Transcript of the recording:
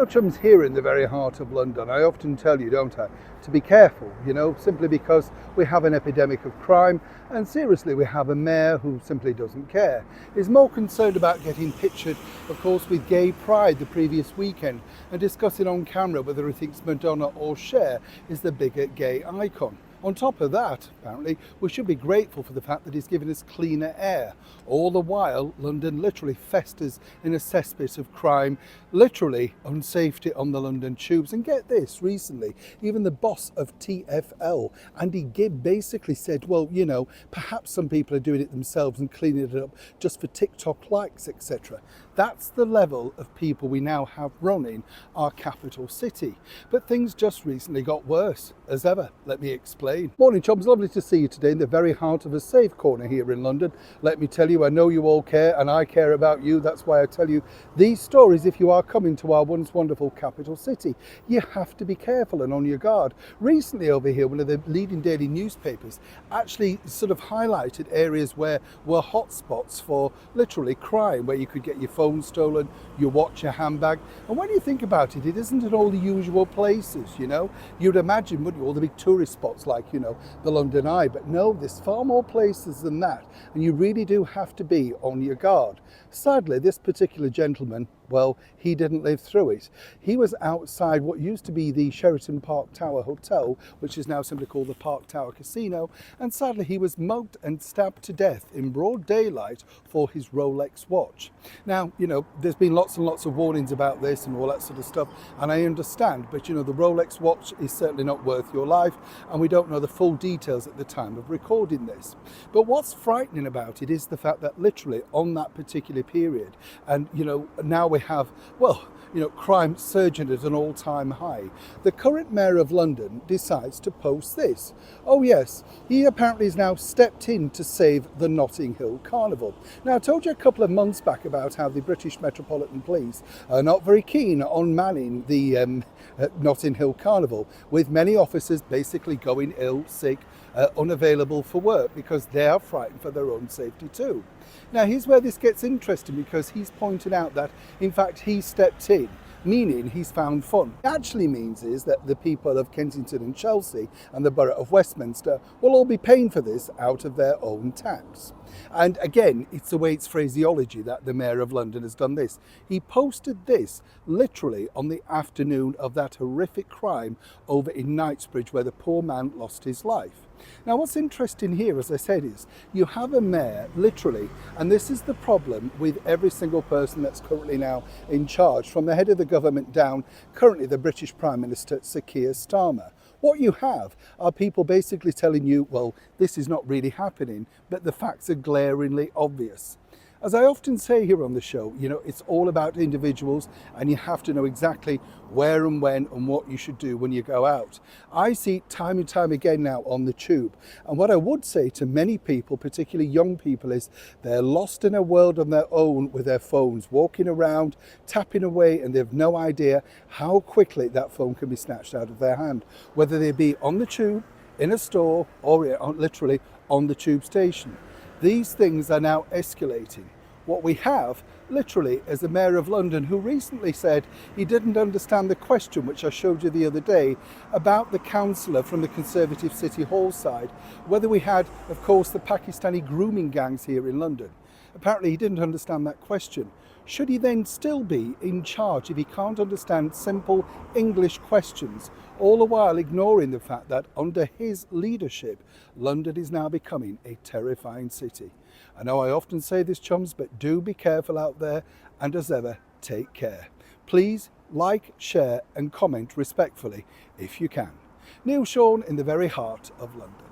Chums, here in the very heart of London, I often tell you, don't I, to be careful, simply because we have an epidemic of crime and seriously we have a mayor who simply doesn't care. He's more concerned about getting pictured, of course, with gay pride the previous weekend and discussing on camera whether he thinks Madonna or Cher is the bigger gay icon. On top of that, apparently, we should be grateful for the fact that he's given us cleaner air. All the while, London literally festers in a cesspit of crime, literally unsafety on the London tubes. And get this, recently, even the boss of TfL, Andy Gibb, basically said, well, perhaps some people are doing it themselves and cleaning it up just for TikTok likes, etc. That's the level of people we now have running our capital city. But things just recently got worse, as ever. Let me explain. Morning, chums. Lovely to see you today in the very heart of a safe corner here in London. Let me tell you, I know you all care and I care about you. That's why I tell you these stories if you are coming to our once wonderful capital city. You have to be careful and on your guard. Recently over here, one of the leading daily newspapers actually sort of highlighted areas where were hotspots for literally crime, where you could get your phone stolen, your watch, your handbag. And when you think about it, it isn't at all the usual places, You'd imagine, wouldn't you, all the big tourist spots like, the London Eye. But no, there's far more places than that. And you really do have to be on your guard. Sadly, this particular gentleman, well, he didn't live through it. He was outside what used to be the Sheraton Park Tower Hotel, which is now simply called the Park Tower Casino, and sadly he was mugged and stabbed to death in broad daylight for his Rolex watch. Now, there's been lots and lots of warnings about this and all that sort of stuff, and I understand, but the Rolex watch is certainly not worth your life, and we don't know the full details at the time of recording this. But what's frightening about it is the fact that literally on that particular period, and now we have, crime surging at an all-time high. The current mayor of London decides to post this. Oh yes, he apparently has now stepped in to save the Notting Hill Carnival. Now, I told you a couple of months back about how the British Metropolitan Police are not very keen on manning the Notting Hill Carnival, with many officers basically going ill, sick, unavailable for work because they are frightened for their own safety too. Now, here's where this gets interesting, because he's pointed out that, in fact, he stepped in, meaning he's found fun. It actually means is that the people of Kensington and Chelsea and the Borough of Westminster will all be paying for this out of their own tax. And again, it's the way it's phraseology that the Mayor of London has done this. He posted this literally on the afternoon of that horrific crime over in Knightsbridge, where the poor man lost his life. Now, what's interesting here, as I said, is you have a mayor, literally, and this is the problem with every single person that's currently now in charge, from the head of the government down, currently the British Prime Minister, Sir Keir Starmer. What you have are people basically telling you, well, this is not really happening, but the facts are glaringly obvious. As I often say here on the show, it's all about individuals, and you have to know exactly where and when and what you should do when you go out. I see it time and time again now on the tube. And what I would say to many people, particularly young people, is they're lost in a world on their own with their phones, walking around, tapping away, and they have no idea how quickly that phone can be snatched out of their hand, whether they be on the tube, in a store, or literally on the tube station. These things are now escalating. What we have, literally, is the Mayor of London, who recently said he didn't understand the question, which I showed you the other day, about the councillor from the Conservative City Hall side, whether we had, of course, the Pakistani grooming gangs here in London. Apparently he didn't understand that question. Should he then still be in charge if he can't understand simple English questions, all the while ignoring the fact that under his leadership, London is now becoming a terrifying city? I know I often say this, chums, but do be careful out there, and as ever, take care. Please like, share and comment respectfully if you can. Neil Sean in the very heart of London.